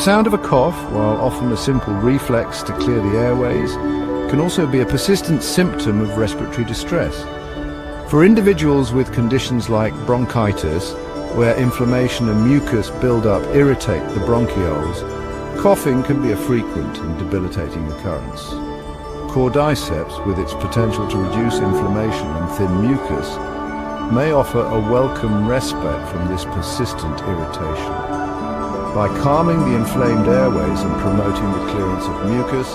The sound of a cough, while often a simple reflex to clear the airways, can also be a persistent symptom of respiratory distress. For individuals with conditions like bronchitis, where inflammation and mucus build-up irritate the bronchioles, coughing can be a frequent and debilitating occurrence. Cordyceps, with its potential to reduce inflammation and thin mucus, may offer a welcome respite from this persistent irritation. By calming the inflamed airways and promoting the clearance of mucus,